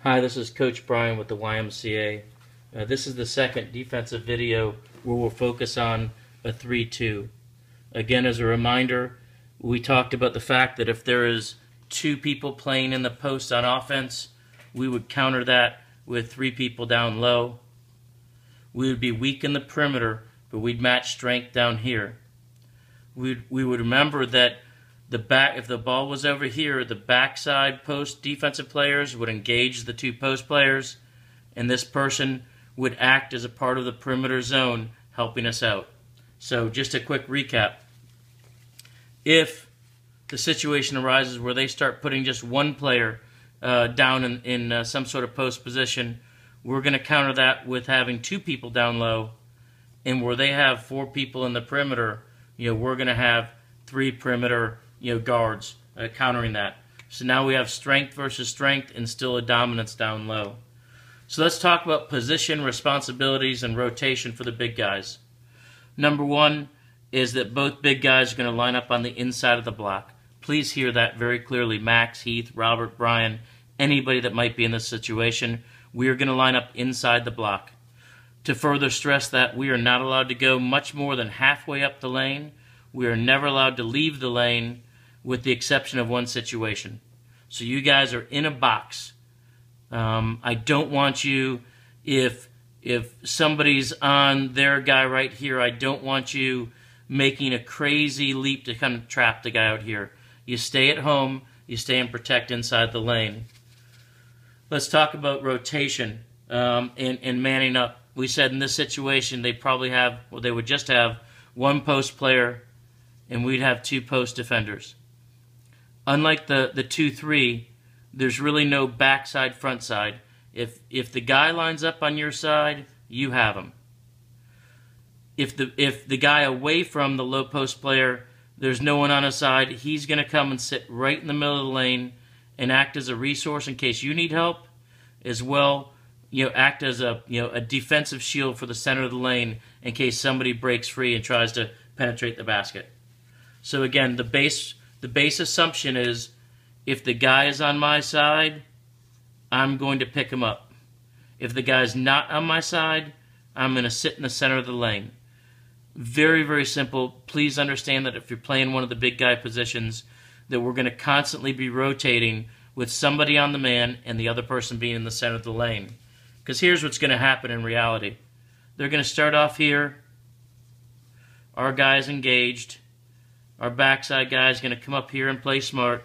Hi, this is Coach Brian with the YMCA. This is the second defensive video where we'll focus on a 3-2. Again, as a reminder, we talked about the fact that if there is two people playing in the post on offense, we would counter that with three people down low. We would be weak in the perimeter, but we'd match strength down here. We would remember that if the ball was over here, the backside post defensive players would engage the two post players, and this person would act as a part of the perimeter zone, helping us out. So just a quick recap. If the situation arises where they start putting just one player down in some sort of post position, we're going to counter that with having two people down low, and where they have four people in the perimeter, we're going to have three perimeter guards countering that. So now we have strength versus strength and still a dominance down low. So let's talk about position, responsibilities, and rotation for the big guys. Number one is that both big guys are going to line up on the inside of the block. Please hear that very clearly. Max, Heath, Robert, Brian, anybody that might be in this situation, we are going to line up inside the block. To further stress that, we are not allowed to go much more than halfway up the lane. We are never allowed to leave the lane, with the exception of one situation. So you guys are in a box. I don't want you, if somebody's on their guy right here, I don't want you making a crazy leap to kind of trap the guy out here. You stay at home, you stay and protect inside the lane. Let's talk about rotation and manning up. We said in this situation they would just have one post player and we'd have two post defenders. Unlike the 2-3, there's really no backside, front side. If the guy lines up on your side, you have him. If the guy away from the low post player, there's no one on his side, he's going to come and sit right in the middle of the lane and act as a resource in case you need help, as well, act as a defensive shield for the center of the lane in case somebody breaks free and tries to penetrate the basket. So again, the base assumption is if the guy is on my side, I'm going to pick him up. If the guy's not on my side, I'm going to sit in the center of the lane. Very, very simple. Please understand that if you're playing one of the big guy positions, that we're going to constantly be rotating with somebody on the man and the other person being in the center of the lane. Because here's what's going to happen in reality. They're going to start off here. Our guy's engaged. Our backside guy is going to come up here and play smart.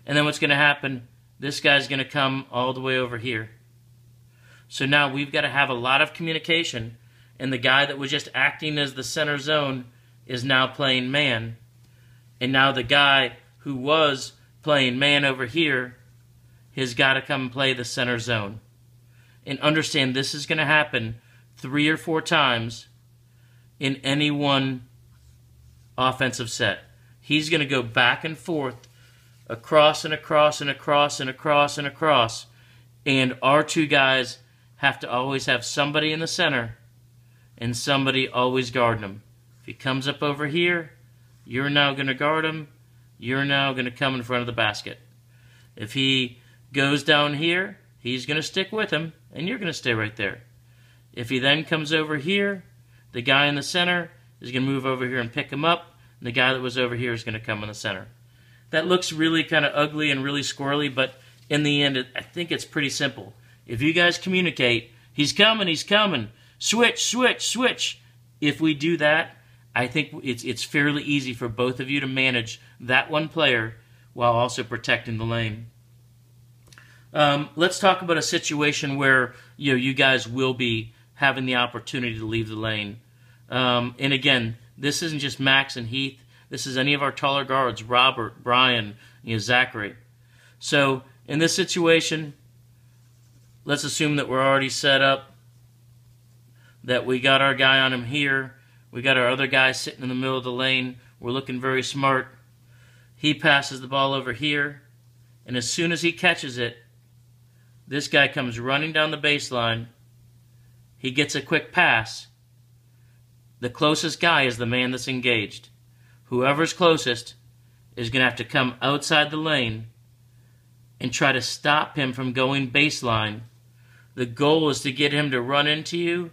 And then what's going to happen, this guy's going to come all the way over here. So now we've got to have a lot of communication, and the guy that was just acting as the center zone is now playing man. And now the guy who was playing man over here has got to come and play the center zone. And understand this is going to happen 3 or 4 times in any one offensive set. He's going to go back and forth, across and across and across and across and across, and our two guys have to always have somebody in the center and somebody always guarding him. If he comes up over here, you're now going to guard him. You're now going to come in front of the basket. If he goes down here, he's going to stick with him, and you're going to stay right there. If he then comes over here, the guy in the center is going to move over here and pick him up, and the guy that was over here is going to come in the center. That looks really kind of ugly and really squirrely, but in the end, I think it's pretty simple. If you guys communicate, he's coming, switch, switch, switch. If we do that, I think it's fairly easy for both of you to manage that one player while also protecting the lane. Let's talk about a situation where you guys will be having the opportunity to leave the lane. And again, this isn't just Max and Heath. This is any of our taller guards, Robert, Brian, Zachary. So in this situation, let's assume that we're already set up, that we got our guy on him here. We got our other guy sitting in the middle of the lane. We're looking very smart. He passes the ball over here, and as soon as he catches it, this guy comes running down the baseline. He gets a quick pass. The closest guy is the man that's engaged. Whoever's closest is going to have to come outside the lane and try to stop him from going baseline. The goal is to get him to run into you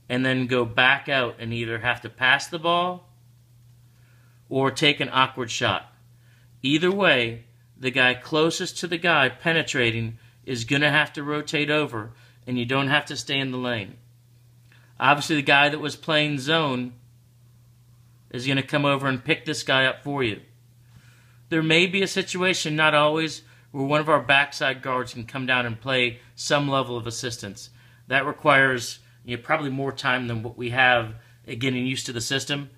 and then go back out and either have to pass the ball or take an awkward shot. Either way, the guy closest to the guy penetrating is going to have to rotate over, and you don't have to stay in the lane. Obviously, the guy that was playing zone is going to come over and pick this guy up for you. There may be a situation, not always, where one of our backside guards can come down and play some level of assistance. That requires probably more time than what we have getting used to the system.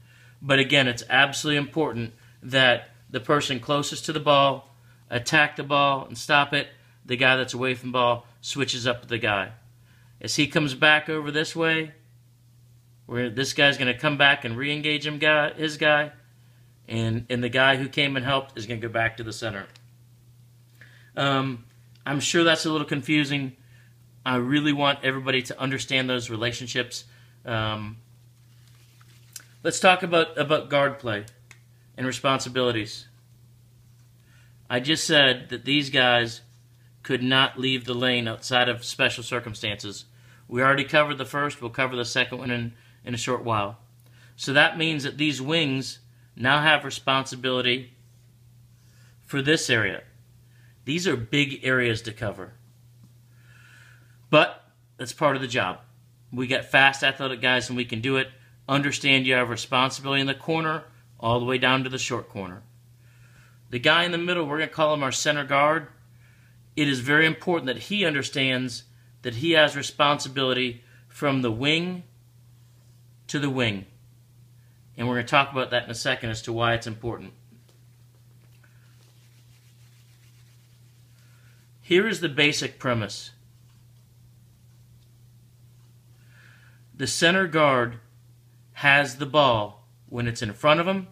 But again, it's absolutely important that the person closest to the ball attack the ball and stop it. The guy that's away from the ball switches up to the guy. As he comes back over this way, where this guy's going to come back and re-engage his guy, and the guy who came and helped is going to go back to the center. I'm sure that's a little confusing. I really want everybody to understand those relationships. Let's talk about guard play and responsibilities. I just said that these guys could not leave the lane outside of special circumstances. We already covered the first. We'll cover the second one in a short while. So that means that these wings now have responsibility for this area. These are big areas to cover. But that's part of the job. We got fast, athletic guys, and we can do it. Understand you have responsibility in the corner all the way down to the short corner. The guy in the middle, we're going to call him our center guard. It is very important that he understands that he has responsibility from the wing to the wing. And we're going to talk about that in a second as to why it's important. Here is the basic premise. The center guard has the ball when it's in front of him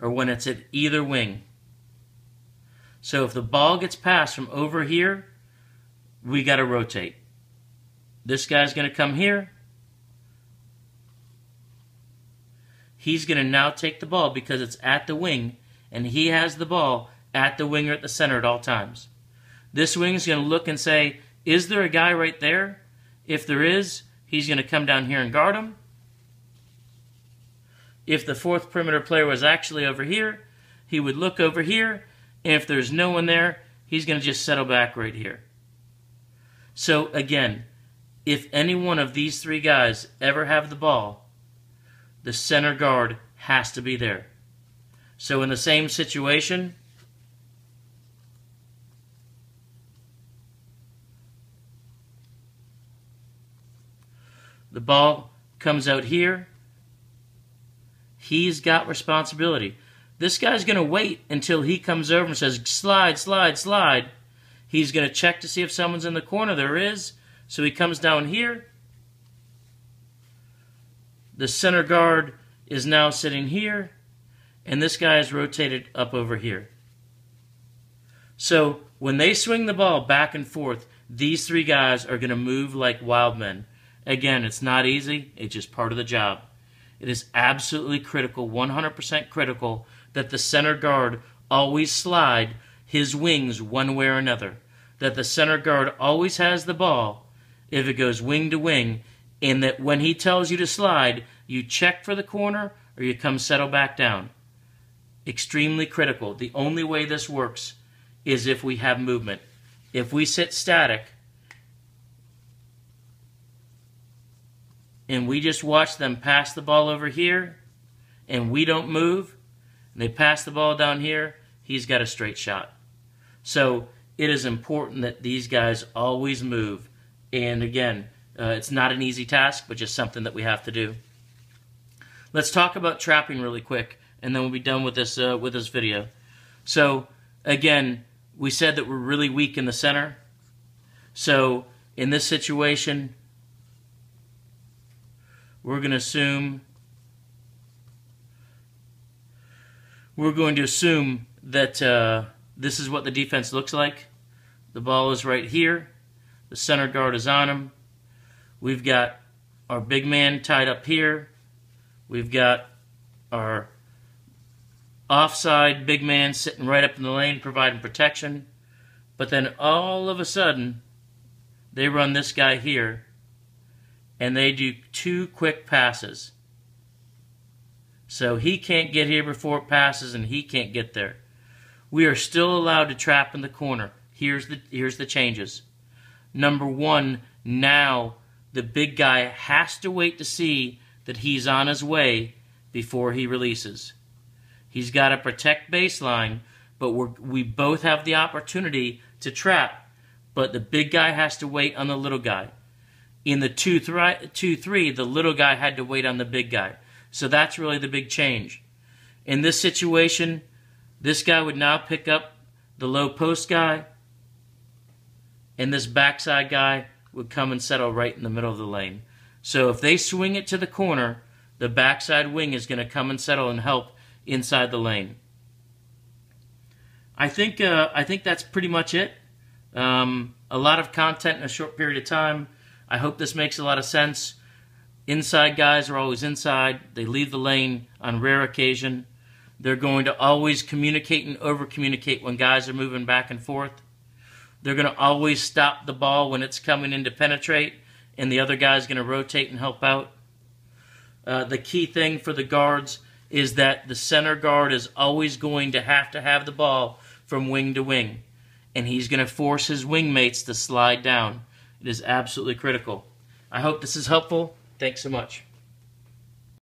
or when it's at either wing. So if the ball gets passed from over here, we got to rotate. This guy's going to come here. He's going to now take the ball because it's at the wing, and he has the ball at the wing or at the center at all times. This wing's going to look and say, is there a guy right there? If there is, he's going to come down here and guard him. If the fourth perimeter player was actually over here, he would look over here, and if there's no one there, he's going to just settle back right here. So again, if any one of these three guys ever have the ball, the center guard has to be there. So in the same situation, the ball comes out here. He's got responsibility. This guy's going to wait until he comes over and says, slide, slide, slide. He's going to check to see if someone's in the corner. There is. So he comes down here. The center guard is now sitting here. And this guy is rotated up over here. So when they swing the ball back and forth, these three guys are going to move like wild men. Again, it's not easy. It's just part of the job. It is absolutely critical, 100% critical, that the center guard always slide his wings one way or another. That the center guard always has the ball if it goes wing to wing, and that when he tells you to slide, you check for the corner or you come settle back down. Extremely critical. The only way this works is if we have movement. If we sit static and we just watch them pass the ball over here and we don't move, and they pass the ball down here, he's got a straight shot. So it is important that these guys always move. And again, it's not an easy task, but just something that we have to do. Let's talk about trapping really quick, and then we'll be done with this video. So again, we said that we're really weak in the center. So in this situation, we're going to assume that this is what the defense looks like. The ball is right here. The center guard is on him. We've got our big man tied up here. We've got our offside big man sitting right up in the lane providing protection. But then all of a sudden, they run this guy here, and they do 2 quick passes. So he can't get here before it passes, and he can't get there. We are still allowed to trap in the corner. Here's the changes. Number 1, now the big guy has to wait to see that he's on his way before he releases. He's got to protect baseline, but we both have the opportunity to trap, but the big guy has to wait on the little guy. In the 2-3, the little guy had to wait on the big guy. So that's really the big change. In this situation, this guy would now pick up the low post guy, and this backside guy would come and settle right in the middle of the lane. So if they swing it to the corner, the backside wing is going to come and settle and help inside the lane. I think that's pretty much it. A lot of content in a short period of time. I hope this makes a lot of sense. Inside guys are always inside. They leave the lane on rare occasion. They're going to always communicate and over-communicate when guys are moving back and forth. They're going to always stop the ball when it's coming in to penetrate, and the other guy's going to rotate and help out. The key thing for the guards is that the center guard is always going to have the ball from wing to wing, and he's going to force his wingmates to slide down. It is absolutely critical. I hope this is helpful. Thanks so much.